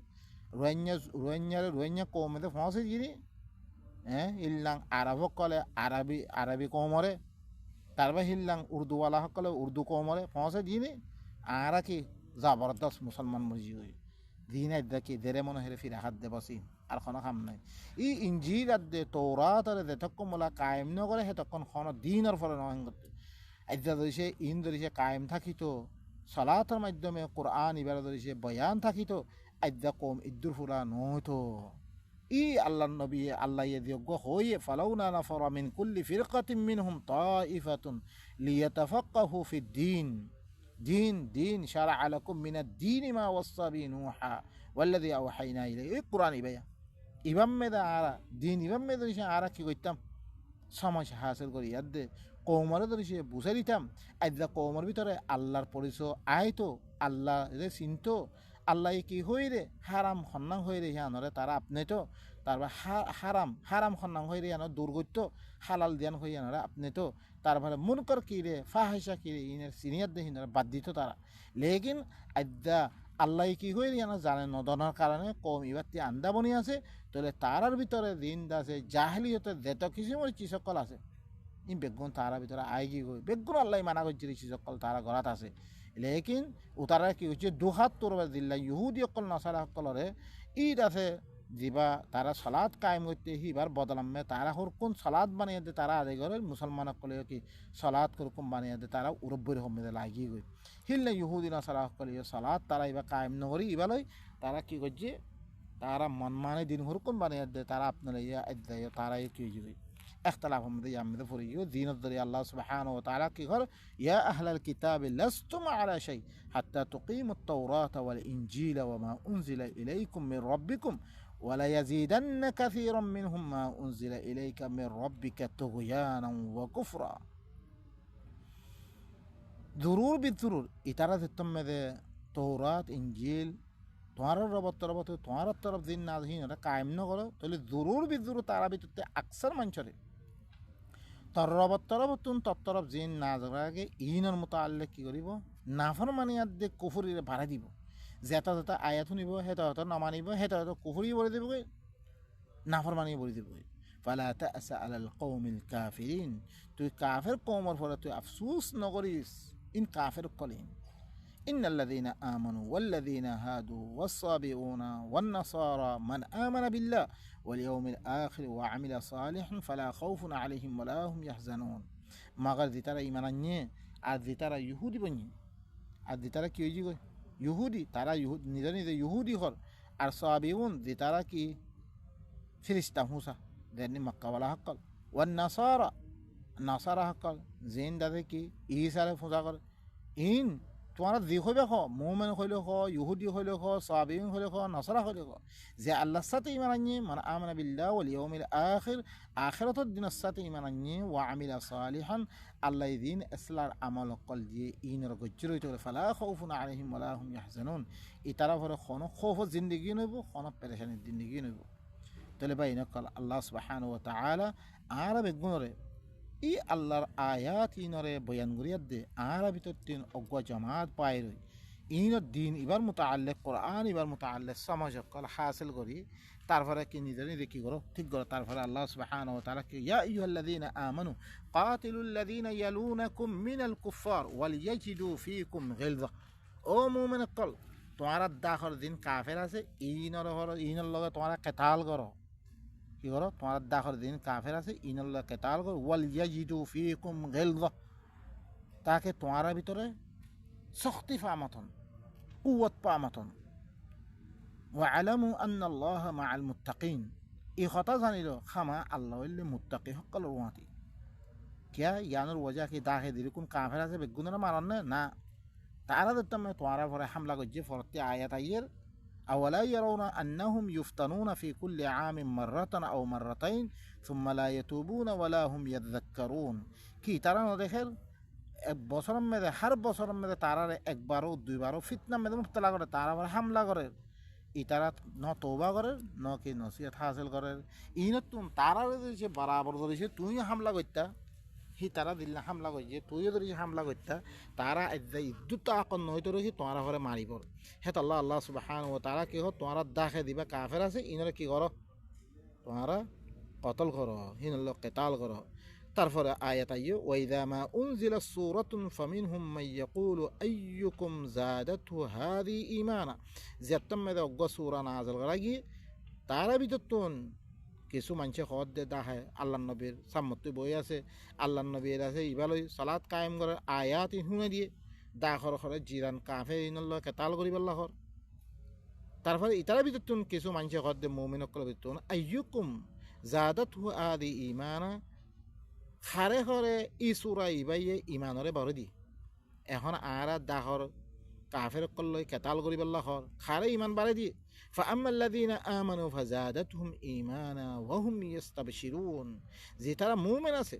रोहिन्या कोमरे फंसे जीनी हैं इल्लां अरब कले अरबी कोमरे तारबे हिल्लां उर्दू वाला कले उर्दू कोमरे फंसे जीनी आरा की जबरदस्त मुसलमान मर्जी हुई दीन देखी देरे मन हेरे फिर हाथ दे बसी আর কোনো কাম নাই। ই ইঞ্জিল আদে তৌরাত আর যেতক্ষণ মোলা কায়েম নকৰে সেতক্ষণ কোনো দিনৰ ফলে নহয় করতে আজ্ঞা ধরিছে ইন ধরিছে কায়েম থাকিত সলাতের মাধ্যমে কোরআন ইবার ধরিছে বয়ান থাকিত আজ্ঞা কম ইদ্দুর ফুলা নয়তো ই আল্লাহ নবী আল্লাহ যোগ্য হয়ে ফালাউনা নাফরা মিন কুল্লি ফিরকাতিন মিনহুম তাইফাতুন লিয়াতাফাক্কাহু ফিদ্দীন دين دين شرع لكم من الدين ما وصى به نوحا والذي أوحينا إليه القرآن إبايا إبام ماذا عارا دين إبام ماذا ريش عارا كي قيتم سماش حاصل করি আদে কওমর দরিছে বুঝাই দিতাম আদা কওমর ভিতরে আল্লাহর পরিচয় আইতো আল্লাহ রে চিনতো আল্লাহ কি হই রে হারাম খন্নাং হই রে হানরে তারা আপনি তো তারপর হারাম খন্নাং হই রে হানো দুর্গত্য হালাল জ্ঞান হই হানরে আপনি তো তারপরে মুনকর কি রে ফাহিশা কি রে ইনের সিনিয়র দে হিনরে বাদ দিত তারা লেকিন আদা আল্লাহ কি হই রে হানো জানে নদনার কারণে কম ইবাতি আন্দা বনি আছে তাহলে তারার ভিতরে দিন আছে জাহেলিয়তে যেত কিছু মরি সকল আছে ই বেগুন তারা ভিতরে আই কি গই বেগুন আল্লাহ মানা করছি সকল তারা ঘরাত আছে লেকিন উতারা কি হচ্ছে দুহাত তোরবার দিল্লা ইহুদি অকল নসারা সকলরে ঈদ আছে যিবা তারা সলাদ কায়েম করতে হিবার বদলামে তারা হরকুন সলাদ বানিয়ে দে তারা আদায় করে মুসলমান সকলে কি সলাদ করকুম বানিয়ে দে তারা উরব্বর হমে লাগিয়ে গই হিললে ইহুদি নসারা সকলে সলাদ তারা এবার কায়েম নগরি ইবালই তারা কি করছে তারা মন মানে দিন হরকুন বানিয়ে দে তারা আপনার ইয়া আদায় তারা কি হয়ে গই اختلاف مدي يامد فريو دين الدري الله سبحانه وتعالى كي غر يا أهل الكتاب لستم على شيء حتى تقيموا التوراة والإنجيل وما أنزل إليكم من ربكم ولا يزيدن كثيرا منهم ما أنزل إليك من ربك طغيانا وكفرا ضرور بالضرور إتارة التمد توراة إنجيل তোমার রবত তোমার তরফ দিন না দিন এটা কায়েম ন করো তাহলে জরুর বিজুর তারা ভিতরতে আকসার মাঞ্চরে তর রবত তরফতুন তরফ জিন না যাগে ইনর মতো আল্লে কি করিব নাফর মানিয়াত দে কুফুরিরে ভাড়া দিব যেটা যেটা আয়াত শুনিব সেটা হয়তো নমানিব সেটা হয়তো কুফুরি বলে দিব নাফর মানিয়ে বলে দিব ফালা তাসা আলাল কওমিল কাফিরিন তুই কাফের কওমর ফলে তুই আফসোস নকরিস ইন কাফের কলিন إن الذين آمنوا والذين هادوا والصابئون والنصارى من آمن بالله واليوم الآخر وعمل صالحا فلا خوف عليهم ولا هم يحزنون مگر ذي ترى إيمانني আর ذي ترى يهودي بني আর ذي ترى كي يجي يهودي ترى يهود نيدني ذي يهودي خر আর صابئون ذي ترى كي فلسطين موسى ذني مكة ولا حقل والنصارى نصارى حقل زين ذي كي عيسى فوزا কর إن তোমার যি হইবে খ মোমেন হইলে খ ইহুদি হইলে খ সাবিন হইলে খ নসরা হইলে খ যে আল্লাহর সাথে ঈমান আনিয়ে মানে আমানা বিল্লাহ ওয়াল ইয়াউমিল আখির আখিরাতের দিনের সাথে ঈমান আনিয়ে ওয়া আমিলা সালিহান আল্লাহ দিন ইসলার আমল কল দিয়ে ইনর গজ্জর হইতে ফালা খাউফুন আলাইহিম ওয়ালা হুম ইয়াহজানুন এই তারা পরে কোনো খৌফ জিন্দেগি নইব কোনো পেরেশানির জিন্দেগি নইব তাহলে ভাই নকল আল্লাহ সুবহানাহু ওয়া তাআলা আর বেগুনরে ই আল্লাহর আয়াত ইনরে বয়ান করিয়া দে আর ভিতর তিন অজ্ঞ জামাত পায় রই ইনর দিন এবার মুতাআল্লিক কোরআন এবার মুতাআল্লিক সমাজ কল হাসিল করি তারপরে কি নিজে নিজে কি করো ঠিক করো তারপরে আল্লাহ সুবহানাহু ওয়া তাআলা কি ইয়া আইয়ুহাল্লাযীনা আমানু কাতিলুল্লাযীনা ইয়ালুনাকুম মিনাল কুফফার ওয়ালিয়াজিদু ফীকুম গিলযা ও মুমিন কল তোমার দাখর দিন কাফের আছে ইনর লগে তোমার কিতাল করো কি করো তোমার দাখর দিন কাফের আছে ইনল্লাহ কেতাল করো ওয়াল ইয়াজিদু ফিকুম গিলযা তাকে তোমার ভিতরে শক্তি পা মতন কুওয়াত পা মতন ওয়া আলামু আন্নাল্লাহা মাআল মুত্তাকিন এই কথা জানিল খামা আল্লাহ হইলে মুত্তাকি সকলের ওয়াতি কিয়া ইয়ানোর ওজা কি দাহে দিলে কোন কাফের আছে বেগুনের মারণ না তারা দেখতাম তোমার পরে হামলা করছে ফরতে আয়াত আইয়ের أولا يرون أنهم يفتنون في كل عام مرة أو مرتين ثم لا يتوبون ولا هم يذكرون কি তারা না দেখেন এক বছরের মধ্যে হার বছরের মধ্যে তারা একবারও দুইবারও ফিতনার মধ্যে মুবতলা করে তারা আবার হামলা করে ই তারা ন তৌবা করে ন কি নসিহত হাসিল করে ই নতুন তারা দিয়েছে বরাবর ধরেছে তুই হামলা করতা সি তারা দিল্লা হামলা করছে তুইও ধরেছি হামলা করতা তারা ইদ্যুত আকন নই তো রয়েছে তোমার ঘরে মারিব হে তো আল্লাহ আল্লাহ সুবহান ও তারা কি হো তোমার দাখে দিবা কাফের আছে ইনরে কি করো তোমারা কতল করো হিনল কেতাল করো তারপরে আয়াত আইয়ো ওয়াইদা মা উনজিলা সূরাতুন ফামিনহুম মান ইয়াকুলু আইয়ুকুম যাদাতহু হাযি ঈমানা যেতম মে অগ্গ সূরা নাযিল করাগি তারা ভিতরতুন কিছু মানুষে খবর দে দাহে আল্লাহ নবীর সাম্মতি বই আছে আল্লাহ নবীর আছে ইবালই সালাত কায়েম করে আয়াত শুনে দিয়ে দাখর খরে জিরান কাফে ইনল কেতাল করিবাল্লাহর তারপরে ইতারা ভিতরতুন কিছু মানুষে খবর দে মুমিনকল ভিতরতুন আইয়ুকুম যাদাতহু হাযি ঈমানা খারে খরে ই সূরা ইবাইয়ে ঈমানরে বড় দি এখন আরা দাহর কাফের কল্লই কেতাল করিবাল্লাহর খারে ঈমান বাড়ে দিয়ে فأما الذين آمنوا فزادتهم إيمانا وهم يستبشرون যে তারা মুমিন আছে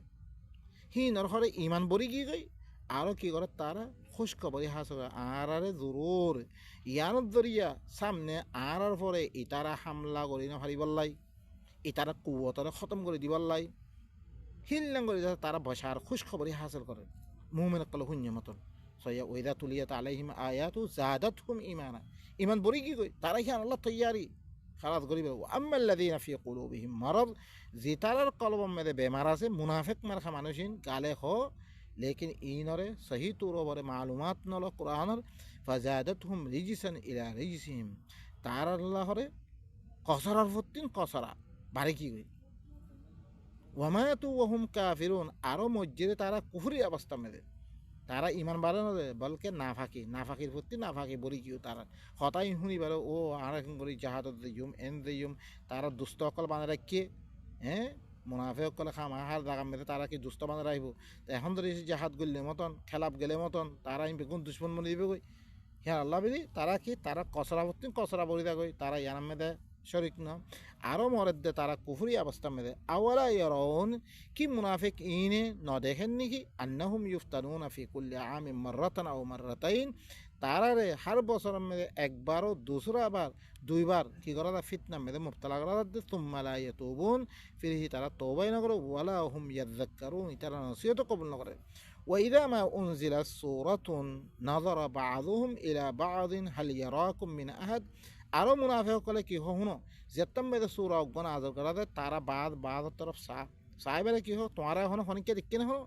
হিনর ঘরে ঈমান বড়ি কি গই আরো কি করে তারা খুশখবরি হাসল আরারে জরুর ইয়ানত দরিয়া সামনে আরার পরে ইতারা হামলা করি না হারিবাল্লাই ইতারা কুওয়াতরে খতম করে দিবাল্লাই হিল্লাং করে তারা বসার খুশখবরি হাসিল করে মুমিন কল হুন্য মতন সয়া ওইদা তুলিয়াত আলাইহিম আয়াতু জাদাতহুম ঈমানা ঈমান বড়ি কি কই তারা কি আল্লাহ তৈয়ারি খালাস করিবে আম্মাল্লাযীনা ফি কুলুবিহিম মারাদ জিতারার কলবম মধ্যে বেমার আছে মুনাফিক মারখা মানুষিন গালে হ লেকিন ইনরে সহি তুরবরে মালুমাত নল কুরআনের ফাজাদাতহুম রিজসান ইলা রিজসিহিম তার আল্লাহরে কসরার ফতিন কসরা বাড়ি কি কই ওয়ামাতু ওয়াহুম কাফিরুন আরো মসজিদে তারা কুফরি অবস্থা মেদে তারা ইমান বাড়ে না বলকে নাফাকির প্রতি নাফাকি বলি কিউ তারা হতাই শুনি বারো ও আর এখন করি জাহাদ দিম এন দিম তারা দুস্থ অকল বানায় রাখে হ্যাঁ মুনাফে অকলে খামা হার দাগাম মেরে তারা কি দুস্থ বানায় রাখবো এখন ধরে জাহাদ গেলে মতন খেলাপ গেলে মতন তারা আমি বেগুন দুশ্মন মনে দিবে কই হ্যাঁ আল্লাহ বলি তারা কি তারা কসরা প্রতি কসরা বলি কই তারা ইয়ানাম মেদে শরিক না আরো মরেদ দে তারা কুফরি অবস্থা মেদে আওয়ালা ইয়ারাউন কি মুনাফিক ইনে ন দেখেন নাকি আন্নাহুম ইফতানুনা ফি কুল্লি আমিন মাররাতান আও মাররাতাইন তারারে হার বছরের মধ্যে একবারও দুসরাবার দুইবার কি করা ফিতনা মেদে মুবতলা করা দে সুম্মা লা ইয়াতুবুন ফিরহি তারা তওবাই না করে ওয়ালা হুম ইয়াযাক্কারুন তারা নসিহত কবুল না করে وإذا ما أنزلت سورة نظر بعضهم إلى بعض هل يراكم من أحد আরো মুনাফিক কলে কি হনো যেতম মেদে সূরা অগন আযর করা দে তারা বাদ তরফ সাহেবের কি হো তোমারা এখন হনিকে দেখকে না হো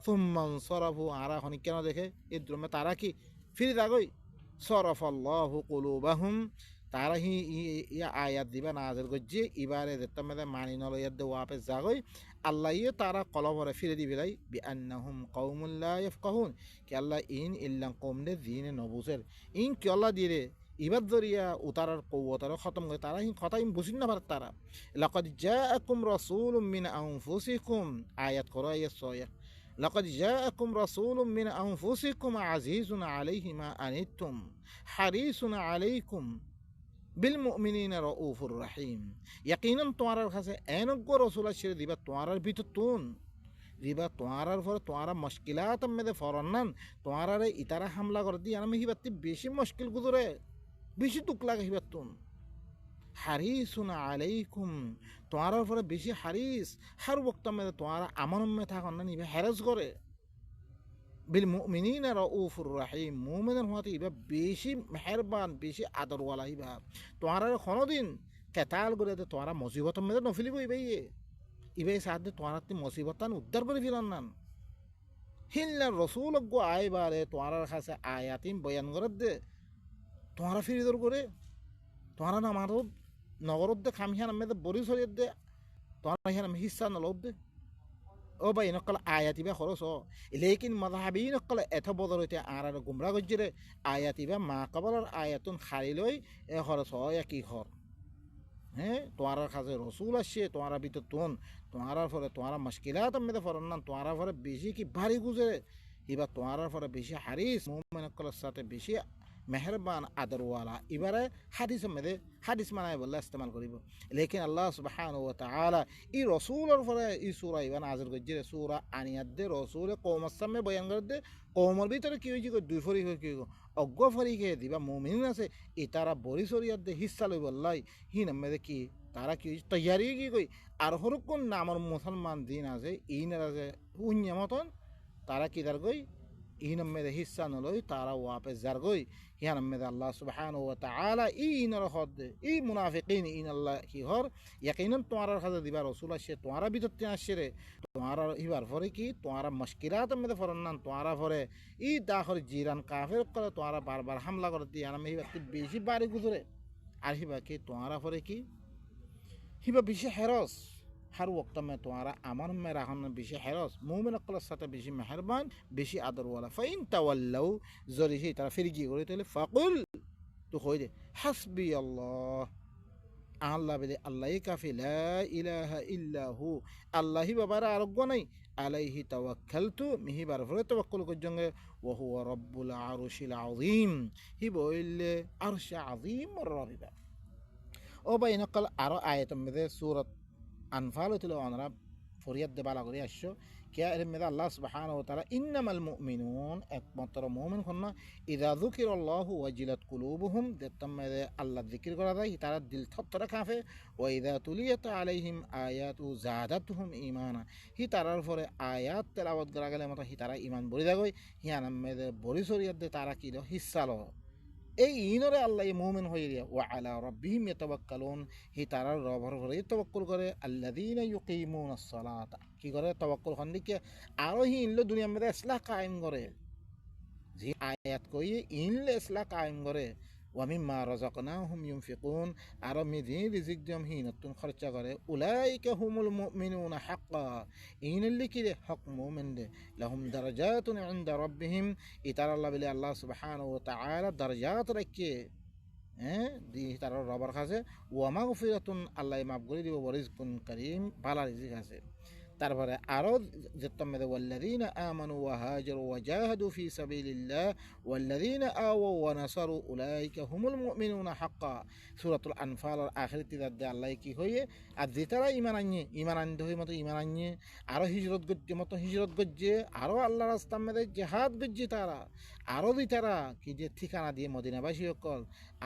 সুম্মান সরাফু আরা হনিকে না দেখে এই দ্রমে তারা কি ফিরে যাগই সরাফাল্লাহু কুলুবাহুম তারা হি ইয়া আয়াত দিবা নাযিল গজ্জে ইবারে যেতম মেদে মানি নলয়াত দে ওয়াপে যাগই আল্লাহ ইয়ে তারা কলবরে ফিরে দিবে লাই বিআন্নাহুম কওমুল লা ইয়াফকাহুন কি আল্লাহ ইন ইল্লা কওম দে দিনে নবুসের ইন কি আল্লাহ দিরে ইবাদ দরিয়া উতারার কৌতার খতম করে তারা কথা বুঝিন না পারে তারা লাকাদ জাআকুম রাসূলুম মিন আনফুসিকুম আয়াত করো আয়াত 6 লাকাদ জাআকুম রাসূলুম মিন আনফুসিকুম আজিজুন আলাইহি মা আনিতুম হারিসুন আলাইকুম বিল মুমিনিনা রাউফুর রহিম ইয়াকিনান তোমার কাছে এনগো রাসূল আসে দিবা তোমার ভিতর তুন দিবা তোমার পরে তোমার মুশকিলাত মেদে ফরনান তোমার ইতারা হামলা করে দি আমি হিবাতি বেশি মুশকিল গুজরে বেশি দুঃখ লাগে হিবাতুন হারিসুন আলাইকুম তোমার উপরে বেশি হারিস হার বক্ত মেদে তোমার আমন মে থাকন না নিবে হেরাজ করে বিল মুমিনিনা রাউফুর রহিম মুমিনের হতে ইবা বেশি মেহেরবান বেশি আদরওয়ালা ইবা তোমার কোনদিন কেতাল করে তোমার মুসিবত মেদে নফিলিব ইবাই সাথে তোমার মুসিবতান উদ্ধার করে ফিরান নান হিল্লা রসুল গো আইবারে তোমার কাছে আয়াতিন বয়ান করে দে তোমার ফিরিদর করে তোমার নামার নগরত দে খামিয়া নামে বরি সরিয়ে দে তোরা হিয়ান হিস্সা নলব দে ও ভাই নকল আয়াতিবা খরচ ও লেকিন মাযহাবী নকল এত বদল হইতে আর গুমরা গজ্জরে আয়াতিবা মা কবলর আয়াতুন খালিলই এ খরচ হয় কি খর হ্যাঁ তোমার কাছে রসুল আসছে তোমার ভিতর তোমার ফলে তোমার মুশকিলাত মেয়েদের ফরন না তোমার ফলে বেশি কি ভারী গুজরে এবার তোমার ফলে বেশি হারিস মুমিনকলের সাথে বেশি মেহরবান আদরওয়ালা এবারে হাদিস মেয়েদের হাদিস মানায় বললে ইস্তেমাল করিব লেকিন আল্লাহ সুবহানাহু ওয়া তাআলা ই রসুলের ফলে ই সূরা ইবান আজর গজ্জে সূরা আনিয়াত দে রসুল কওমের সামনে বয়ান করে দে কওমের ভিতরে কি হয়েছে দুই ফরি হয়ে কি অজ্ঞ ফরিকে দিবা মুমিন আছে ই তারা বড়ি সরিয়াত দে হিস্সা লইব আল্লাহ হি নামে কি তারা কি তৈয়ারি কি কই আর হরকুন নামর মুসলমান দিন আছে ইনার আছে উন্যা মতন তারা কি দার গই ইনমেদে হিস্সা নলই তারা ওয়াপে যার গই হিয়ানমেদে আল্লাহ সুবহানাহু ওয়া তাআলা ইনর হদ ই মুনাফিকিন ইন আল্লাহ কি হর ইয়াকিনান তোমার কাছে দিবা রাসূল আসে তোমার ভিতরতে আসে রে তোমার ইবার পরে কি তোমার মুশকিলাত মেদে ফরনান তোমার পরে ই দাখর জিরান কাফের করে তোমার বারবার হামলা করে দিয়ে আমি হিবা বেশি বাড়ি গুজরে আর হিবা কি তোমার পরে কি হিবা বেশি হেরস हर वक्त में तुम्हारा अमन में रहना बेशी हेरस मोमिन अक्ल साथ बेशी मेहरबान बेशी आदर वाला फ़इन तवल्लौ जरी ही तरह फिर की करे तो फ़कुल तो खोई दे हस्बी अल्लाह बेदे अल्लाह ही काफ़ी ला इलाहा इल्ला हु अल्लाह ही बाबारा आरोग्य नहीं अलैहि तवक्कलतु मिही बारफरे तवक्कुल को जंगे वहुवा रब्बुल अरशिल अज़ीम ही बोले अर्श अज़ीम रबिबा ओ बैन कल आरो आयत में दे सूरत अनफाल तुलो अनरा फरियत दे बाला करे आशो क्या एरे मेरा अल्लाह सुब्हानहु व तआला इन्नमल मुमिनून एकमात्र मुमिन खन्ना इजा ज़ुकिरल्लाहु वजिलत कुलूबुहुम देतम मेरे अल्लाह जिक्र करा दा तारा दिल थर काफे व इजा तुलियत अलैहिम आयातु ज़ादतहुम ईमाना हि तारार फरे आयात तिलावत करा गेले मत हि तारा ईमान बरि दागय हियाना मेरे बरि शरियत दे तारा किलो हिस्सा लो এই ইনরে আল্লাহ মুমিন হয়ে রিয়া ওয়া আলা রাব্বিহিম ইয়াতাওয়াক্কালুন হি তারা রবের উপরে তাওয়াক্কুল করে আল্লাযীনা ইউকিমুনাস সালাতা কি করে তাওয়াক্কুল হন্দিকে আরো হি ইনলো দুনিয়ার মধ্যে ইসলাহ কায়েম করে যে আয়াত কই ইনলে ইসলাহ কায়েম করে ওয়া মিম্মা রাযাকনাহুম ইউনফিকুন আর মিদি রিজিক দিম হি নতুন খরচা করে উলাইকা হুমুল মুমিনুনা হাক্কা ইনল্লি কি হক মুমিন দে লাহুম দারাজাতুন ইনদা রাব্বিহিম ইতার আল্লাহ বিল আল্লাহ সুবহানাহু ওয়া তাআলা দারাজাত রাখে হ্যাঁ দি তার রবার কাছে ওয়া মাগফিরাতুন আল্লাহ মাফ করে দিব ওয়ারিজকুন কারীম ভালো রিজিক আছে তারপরে আরো যেতম মেদে ওয়াল্লাযীনা আমানু ওয়া হাজারু ওয়া জাহাদু ফি সাবিলিল্লাহ ওয়াল্লাযীনা আওয়াউ ওয়া নাসারু উলাইকা হুমুল মুমিনুনা হাক্কা সূরাতুল আনফাল এর আখিরাতে দাদে আল্লাহ কি হয়ে আর যেতারা ঈমান আনতে হয় মতো ঈমান আনয়ে আরো হিজরত গজ্জে মতো হিজরত গজ্জে আরো আল্লাহর রাস্তার মধ্যে জিহাদ গজ্জে তারা আরো দিতারা কি যে ঠিকানা দিয়ে মদিনাবাসী সকল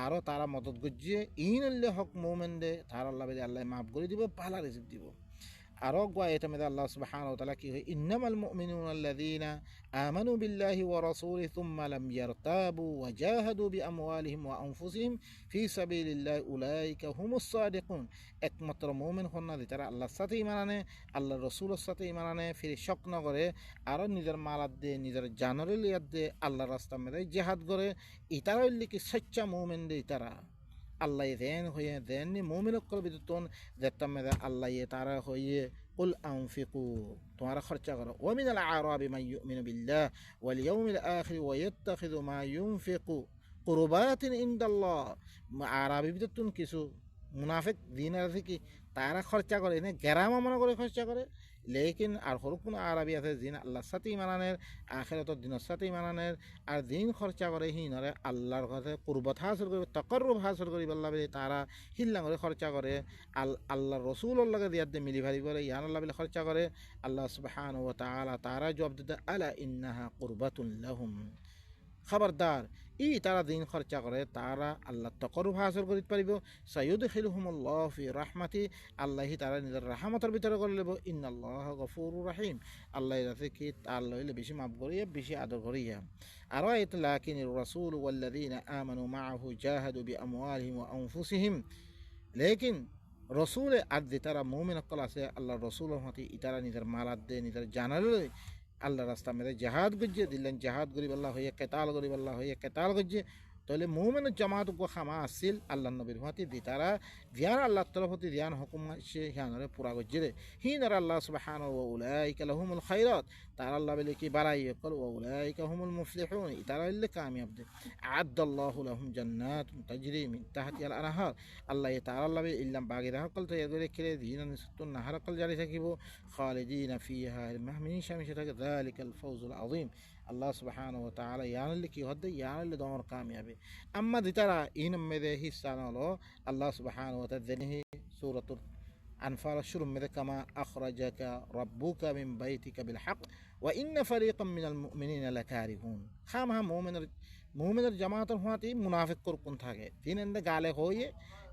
আরো তারা মদত গজ্জে ইনল্লে হক মুমিন দে তার আল্লাহ বলে আল্লাহ মাফ করে দিব ভালো রিজিক দিব আরো গোয়াতে মেদে আল্লাহ সুবহানাহু ওয়া তাআলা কি হয় ইন্নামাল মুমিনুনা আল্লাযীনা আমানু বিল্লাহি ওয়া রাসূলিহি সুম্মা লাম ইয়ারতাবু ওয়া জাহাদু বিআমওয়ালিহিম ওয়া আনফুসিহিম ফি সাবিলিল্লাহি উলাইকা হুমুস সাদিকুন একমাত্র মুমিন হন্না যারা আল্লাহর সাথে ঈমান আনে আল্লাহর রাসূলের সাথে ঈমান আনে ফিরে শক না করে আর নিজের মালাত দে নিজের জানের লিয়াত দে আল্লাহর রাস্তা মেদে জিহাদ করে ইতারা কি সচ্চা মুমিন দে ইতারা আল্লাহ দেন হয়ে দেননি মুমিন কল বিদুতন যেতাম মেদে আল্লাহ তারা হয়ে কুল আনফিকু তোমারা খরচা করো ওয়া মিনাল আরাবি মান ইউমিনু বিল্লাহ ওয়াল ইয়াউমিল আখির ওয়া ইয়াত্তাখিযু মা ইউনফিকু কুরবাতিন ইনদাল্লাহ আরাবি বিদুতন কিছু মুনাফিক দিনের থেকে তারা খরচা করে না গ্রাম মনে করে খরচা করে লেকিন আর হরকুন আরবি আছে দিন আল্লাহর সাথে ইমানের আখিরাতের দিনের সাথে ইমানের আর দিন খরচা করে হিনরে আল্লাহর কাছে কুরবত হাসিল করে তাকাররুব হাসিল করি বললা বলে তারা হিল্লা করে খরচা করে আল্লাহর রাসূলের লগে দিয়াতে মিলি ভারি করে ইয়ান আল্লাহ বলে খরচা করে আল্লাহ সুবহানাহু ওয়া তাআলা তারা জবাব দিতে আলা ইন্নাহা কুরবাতুন লাহুম খবরদার ই তারা দিন খরচা করে তারা আল্লাহ তকরুব হাসিল করিতে পারিব সাইয়ুদখিলুহুমুল্লাহু ফি রাহমাতি আল্লাহ তারা নিজের রাহমতের ভিতরে করে লব ইন্নাল্লাহ গফুরুর রহিম আল্লাহ রাতে কি তার লইলে বেশি মাফ করিয়া বেশি আদর করিয়া আর আয়াত লাকিনির রাসূল ওয়াল্লাযীনা আমানু মাআহু জাহাদু বিআমওয়ালিহিম ওয়া আনফুসিহিম লেকিন রাসূলে আদ তারা মুমিন অকল আছে আল্লাহর রাসূলের হতে ইতারা নিজের মালাত দে নিজের জানাল আল্লাহ রাস্তা মেরে জাহাদ গজ্জে দিলেন জাহাদ গরিব আল্লাহ হয়ে কেতাল গরিব আল্লাহ হয়ে কেতাল গজ্জে তাহলে মুমিনের জামাত গো খামা আসিল আল্লাহ নবীর হাতি দি তারা ধ্যান আল্লাহ তরফতি ধ্যান হুকুম সে হিয়ানরে পুরা গজ্জিরে হিনার আল্লাহ সুবহানাহু ওয়া উলাইকা লাহুমুল খায়রাত তারা আল্লাহ বলে কি বাড়াই কল ওয়া উলাইকা হুমুল মুফলিহুন তারা হইলে কামিয়াব দে আ'আদাল্লাহু লাহুম জান্নাতুন তাজরি মিন তাহতিহাল আনহার আল্লাহ তারা আল্লাহ ইল্লাম বাগিরা কল তো এগুলো খেলে দিন নিসতুন নাহার কল জারি থাকিব খালিদিনা ফিহা মাহমিশা মিশা থাকে যালিকাল ফাওজুল আযীম আল্লাহ সুবহানাহু ওয়া তাআলা ইয়ানলে কি হদ্দে ইয়ানলে দমর কামিয়াবে আম্মা দিতারা ইন মেদে হিসান হলো আল্লাহ সুবহানাহু ওয়া তাআলা জেনে সূরাতুল আনফাল শুরু মেদে কামা আখরাজাকা রাব্বুকা মিন বাইতিকা বিল হক ওয়া ইন্না ফারিকাম মিনাল মুমিনিনা লাকারিহুন খামা মুমিনের জামাতের হাতে মুনাফিক কোন থাকে তিনন্দে গালে হয়ে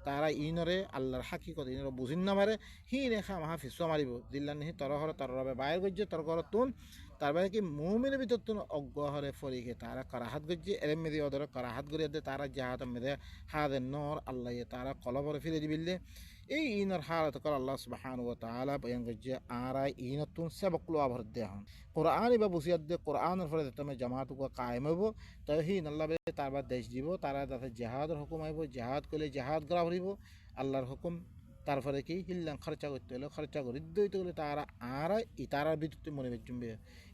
তারা ইনরে আল্লাহর হাকিকত ইনরে বুঝিন না মারে হিনে খামা ফিসো মারিব দিল্লান হি তরহর তরবে বাইর গজ্জে তরগর তুন তারপরে কি মুমিনের ভিতর তুন অজ্ঞহরে ফরিকে তারা কারাহাত গজ্জে এলেম মেদি ওদের কারাহাত গরিয়ে দে তারা জাহাত মেদে হাদের নর আল্লাহ তারা কলবরে ফিরে দিবিল্লে এই ইনর হালত কর আল্লাহ সুবহানাহু ওয়া তাআলা বয়ান গজ্জে আরা ইনতুন সাবকলো আভর দে হন কোরআন বা বুসিয়াত দে কোরআনের ফলে তুমি জামাত কো কায়েম হইব তহিন আল্লাহ তারপর দেশ দিব তারা তাতে জেহাদের হুকুম আইব জেহাদ করলে জেহাদ করা হইব আল্লাহর হুকুম তারপরে কি হিল্লাং খরচা করতে হলে খরচা করে দিতে হলে তারা আর তারার ভিতরে মনে বেচুমবে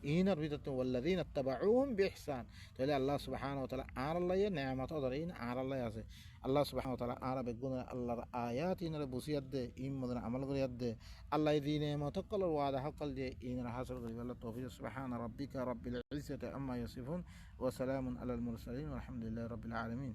ইনার ভিতরে ওয়াল্লাযিনা তাবাউহুম বিইহসান তাহলে আল্লাহ সুবহানাহু ওয়া তাআলা আর আল্লাহ নেয়ামত অদরিন আর আল্লাহ আছে আল্লাহ সুবহানাহু ওয়া তাআলা আর বেগুন আল্লাহর আয়াত ইনরে বুসিয়াত দে ইমদন আমল করিয়াত দে আল্লাহ দিন নেয়ামত কল ওয়াদা হকল দে ইনরে হাসিল করি আল্লাহ তৌফিক সুবহানা রাব্বিকা রাব্বিল ইজ্জাতি আম্মা ইয়াসিফুন ওয়া সালামুন আলাল মুরসালিন ওয়া আলহামদুলিল্লাহি রাব্বিল আলামিন